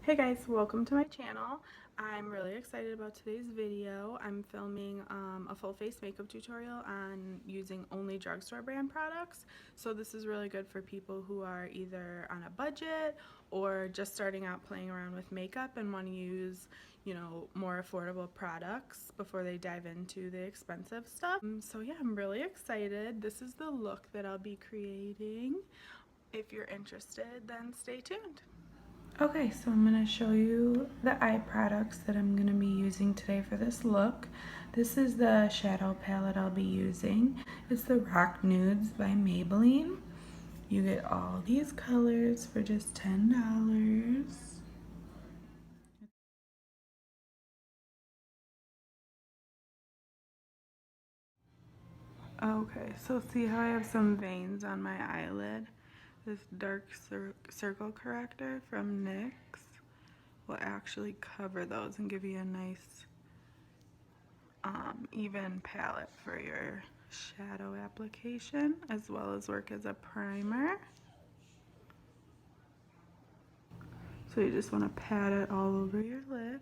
Hey guys, welcome to my channel. I'm really excited about today's video. I'm filming a full face makeup tutorial on using only drugstore brand products. So this is really good for people who are either on a budget or just starting out playing around with makeup and want to use, more affordable products before they dive into the expensive stuff. So yeah, I'm really excited. This is the look that I'll be creating. If you're interested, then stay tuned. Okay, so I'm going to show you the eye products that I'm going to be using today for this look. This is the shadow palette I'll be using. It's the Rock Nudes by Maybelline. You get all these colors for just $10. Okay, so see how I have some veins on my eyelid? This dark circle corrector from NYX will actually cover those and give you a nice even palette for your shadow application, as well as work as a primer. So you just want to pat it all over your lid.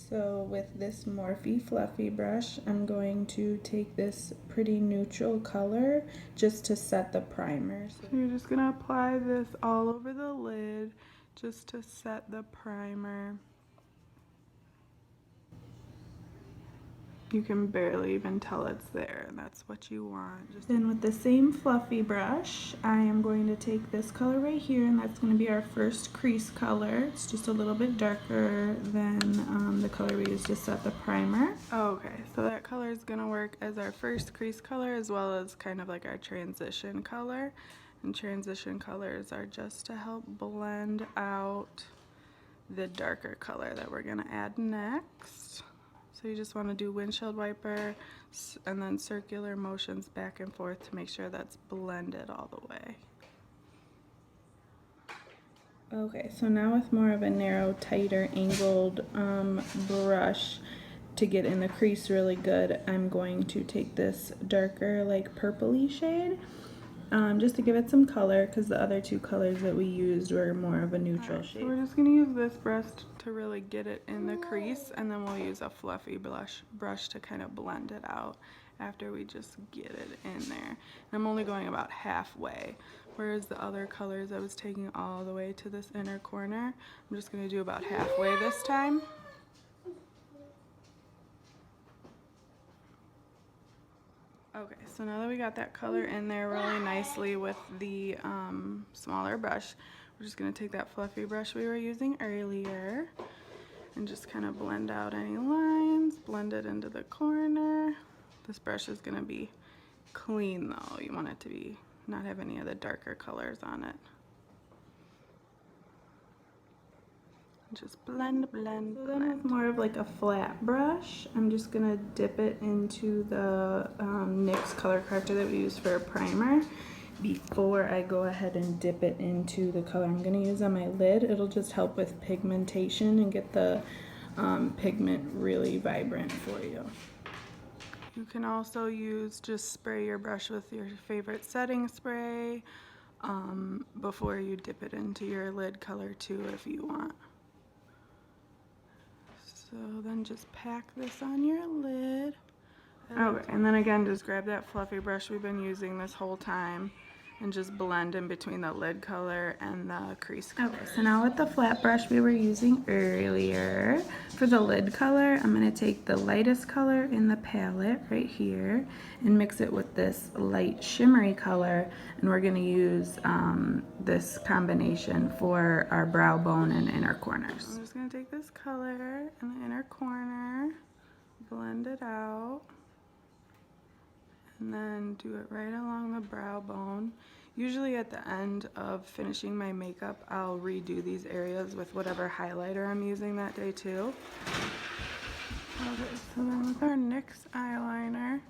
So with this Morphe fluffy brush, I'm going to take this pretty neutral color just to set the primer. So you're just going to apply this all over the lid just to set the primer. You can barely even tell it's there, and that's what you want. Then with the same fluffy brush, I am going to take this color right here, and that's going to be our first crease color. It's just a little bit darker than the color we used to set the primer. Okay, so that color is going to work as our first crease color, as well as kind of like our transition color. And transition colors are just to help blend out the darker color that we're going to add next. So you just want to do windshield wiper and then circular motions back and forth to make sure that's blended all the way. Okay, so now with more of a narrow, tighter, angled brush to get in the crease really good, I'm going to take this darker, like purpley shade. Just to give it some color, because the other two colors that we used were more of a neutral shade. So we're just going to use this brush to really get it in the crease, and then we'll use a fluffy brush to kind of blend it out after we just get it in there. And I'm only going about halfway, whereas the other colors I was taking all the way to this inner corner. I'm just going to do about halfway this time. Okay, so now that we got that color in there really nicely with the smaller brush, we're just going to take that fluffy brush we were using earlier and just kind of blend out any lines, blend it into the corner. This brush is going to be clean though. You want it to be not have any of the darker colors on it. Just blend, blend, blend. Then with more of like a flat brush, I'm just gonna dip it into the NYX color corrector that we use for a primer before I go ahead and dip it into the color I'm gonna use on my lid. It'll just help with pigmentation and get the pigment really vibrant for you. You can also just spray your brush with your favorite setting spray before you dip it into your lid color too if you want. So then just pack this on your lid. Okay, and then again, just grab that fluffy brush we've been using this whole time and just blend in between the lid color and the crease color. Okay, so now with the flat brush we were using earlier, for the lid color, I'm going to take the lightest color in the palette right here and mix it with this light shimmery color, and we're going to use this combination for our brow bone and inner corners. I'm just going to take this color in the inner corner, blend it out, and then do it right along the brow bone. Usually at the end of finishing my makeup, I'll redo these areas with whatever highlighter I'm using that day too. Okay, so then with our NYX eyeliner,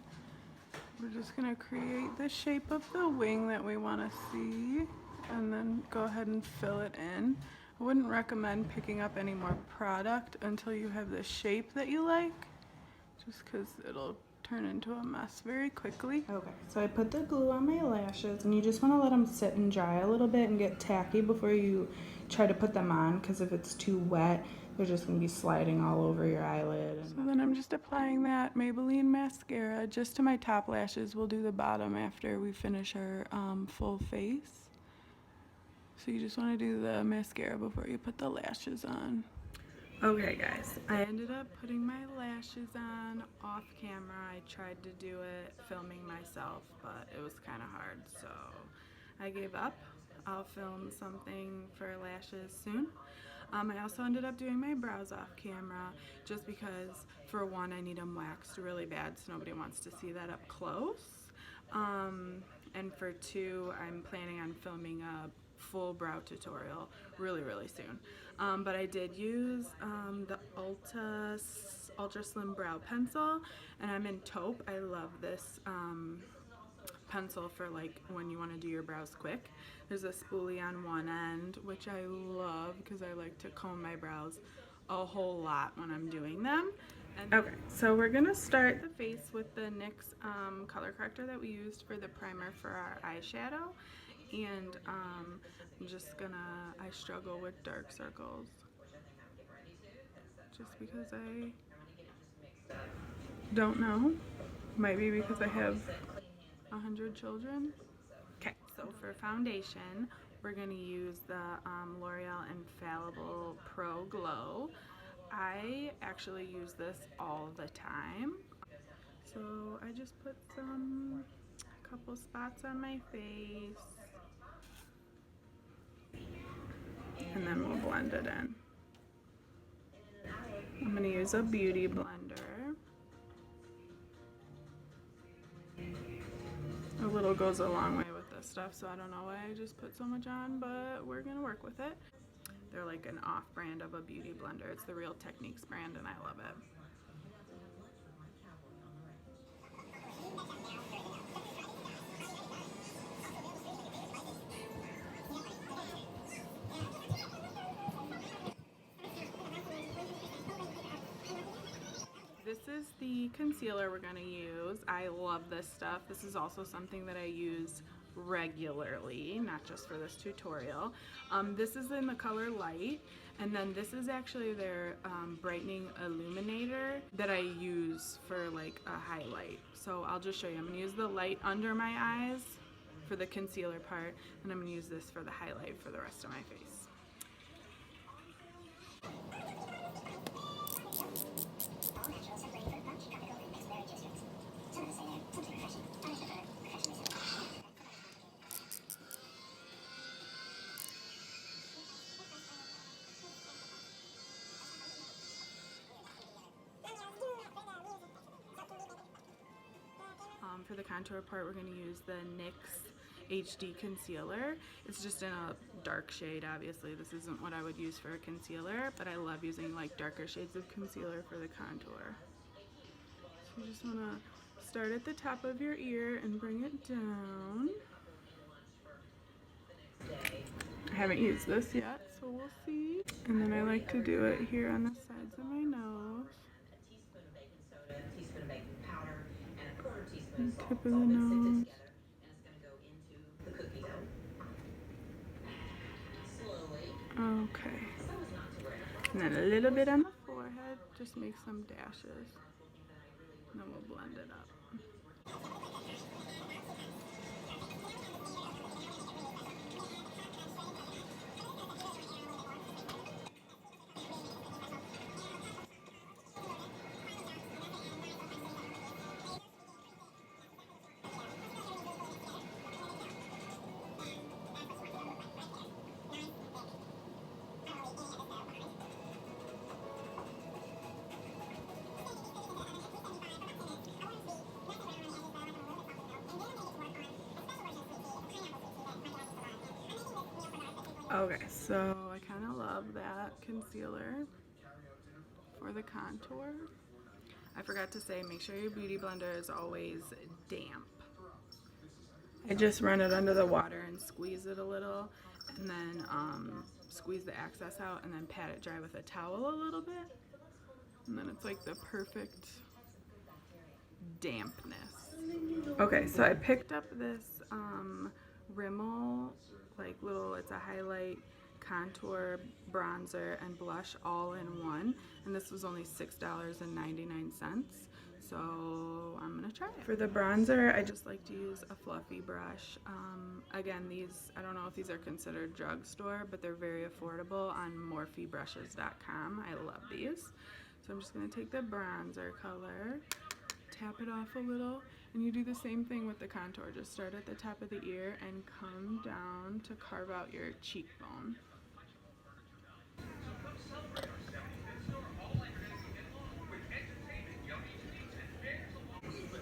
we're just gonna create the shape of the wing that we wanna see and then go ahead and fill it in. I wouldn't recommend picking up any more product until you have the shape that you like, just because it'll turn into a mess very quickly. Okay, so I put the glue on my lashes, and you just want to let them sit and dry a little bit and get tacky before you try to put them on, because if it's too wet, they're just going to be sliding all over your eyelid. So then I'm just applying that Maybelline mascara just to my top lashes. We'll do the bottom after we finish our full face. So you just want to do the mascara before you put the lashes on. Okay guys, I ended up putting my lashes on off camera. I tried to do it filming myself, but it was kind of hard, so I gave up. I'll film something for lashes soon. I also ended up doing my brows off camera just because, for one, I need them waxed really bad, so nobody wants to see that up close. And for two, I'm planning on filming a full brow tutorial really soon. But I did use the Ultra Slim Brow Pencil, and I'm in Taupe. I love this pencil for like when you want to do your brows quick. There's a spoolie on one end, which I love because I like to comb my brows a whole lot when I'm doing them. Okay, so we're gonna start the face with the NYX color corrector that we used for the primer for our eyeshadow. And I'm just gonna, I struggle with dark circles just because I don't know. Might be because I have 100 children. Okay, so for foundation, we're gonna use the L'Oreal Infallible Pro Glow. I actually use this all the time. So I just put a couple spots on my face, and then we'll blend it in. I'm going to use a beauty blender. A little goes a long way with this stuff, so I don't know why I just put so much on, but we're going to work with it. They're like an off-brand of a beauty blender. It's the Real Techniques brand, and I love it. This is the concealer we're going to use. I love this stuff. This is also something that I use regularly, not just for this tutorial. This is in the color Light, and then this is actually their brightening illuminator that I use for like a highlight. So I'll just show you. I'm going to use the light under my eyes for the concealer part, and I'm going to use this for the highlight for the rest of my face. For the contour part, we're going to use the NYX HD concealer. It's just in a dark shade, obviously. This isn't what I would use for a concealer, but I love using like darker shades of concealer for the contour. So you just want to start at the top of your ear and bring it down. I haven't used this yet, so we'll see. And then I like to do it here on the sides of my nose. And tip of the nose. Okay. And then a little bit on the forehead, just make some dashes. And then we'll blend it up. Okay, so I kind of love that concealer for the contour. I forgot to say, make sure your beauty blender is always damp. I just run it under the water and squeeze it a little, and then squeeze the excess out, and then pat it dry with a towel a little bit. And then it's like the perfect dampness. Okay, so I picked up this Rimmel, like little, it's a highlight contour, bronzer, and blush all in one, and this was only $6.99. So I'm gonna try it. For the bronzer, I just like to use a fluffy brush. Again, these, I don't know if these are considered drugstore, but they're very affordable on morphebrushes.com. I love these. So I'm just gonna take the bronzer color, tap it off a little, and you do the same thing with the contour. Just start at the top of the ear and come down to carve out your cheekbone.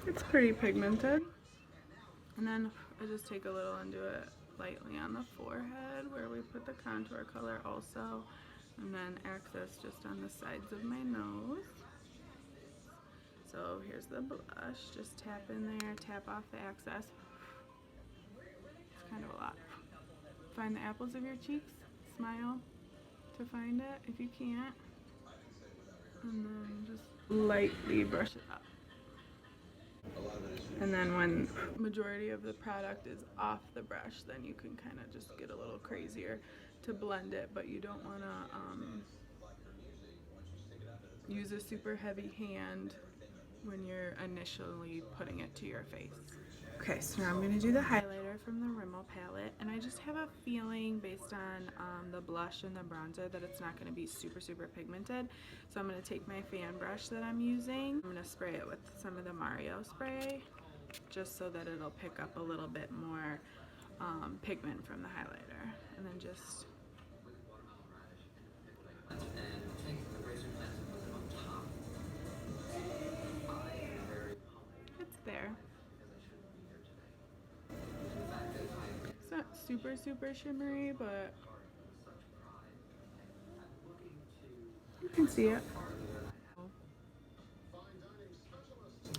It's pretty pigmented. And then I just take a little and do it lightly on the forehead where we put the contour color also. And then access just on the sides of my nose. So here's the blush. Just tap in there, tap off the excess. It's kind of a lot. Find the apples of your cheeks. Smile to find it if you can't. And then just lightly brush it up. And then when majority of the product is off the brush, then you can kind of just get a little crazier to blend it, but you don't want to use a super heavy hand when you're initially putting it to your face. Okay, so now I'm going to do the highlighter from the Rimmel palette, and I just have a feeling based on the blush and the bronzer that it's not going to be super pigmented. So I'm going to take my fan brush that I'm using. I'm going to spray it with some of the Mario spray just so that it'll pick up a little bit more pigment from the highlighter, and then just it's there. It's not super shimmery, but you can see it.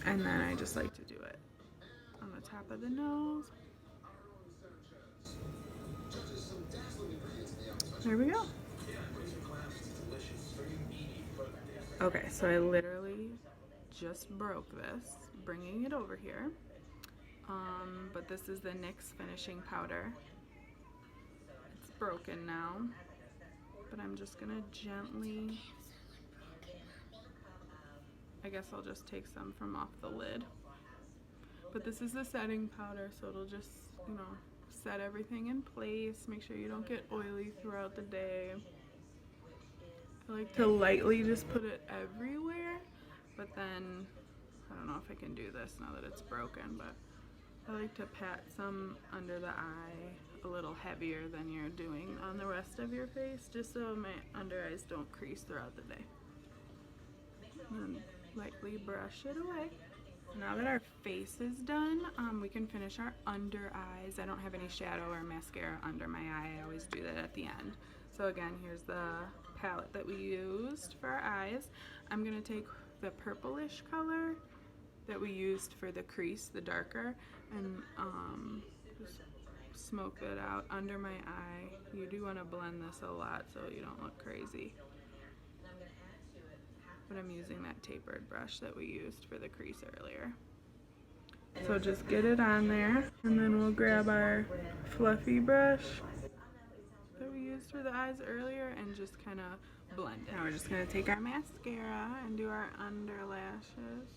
And then I just like to do it on the top of the nose. There we go. Okay, so I literally just broke this, bringing it over here. But this is the NYX finishing powder. It's broken now, but I'm just gonna gently, I guess I'll just take some from off the lid. But this is the setting powder, so it'll just, you know, set everything in place. Make sure you don't get oily throughout the day. I like to lightly just put it everywhere, but then, I don't know if I can do this now that it's broken, but I like to pat some under the eye a little heavier than you're doing on the rest of your face, just so my under eyes don't crease throughout the day. And then lightly brush it away. Now that our face is done, we can finish our under eyes. I don't have any shadow or mascara under my eye. I always do that at the end. So again, here's the palette that we used for our eyes. I'm going to take the purplish color that we used for the crease, the darker, and just smoke it out under my eye. You do want to blend this a lot so you don't look crazy. But I'm using that tapered brush that we used for the crease earlier. So just get it on there, and then we'll grab our fluffy brush that we used for the eyes earlier and just kind of blend it. Now we're just going to take our mascara and do our under lashes,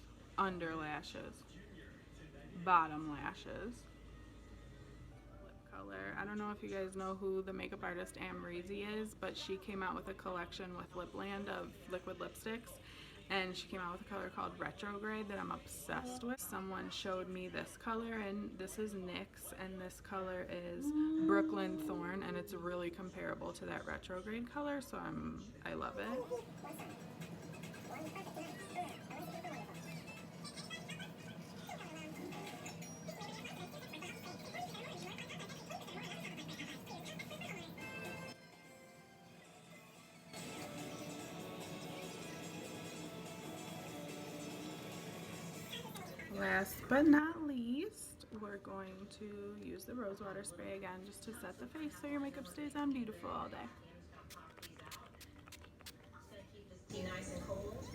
bottom lashes. Lip color. I don't know if you guys know who the makeup artist Amrezy is, but she came out with a collection with Lipland of liquid lipsticks, and she came out with a color called Retrograde that I'm obsessed with. Someone showed me this color, and this is NYX, and this color is Brooklyn Thorn, and it's really comparable to that Retrograde color, so I love it. Last but not least, we're going to use the Rosewater spray again just to set the face so your makeup stays on beautiful all day. Be nice and cold.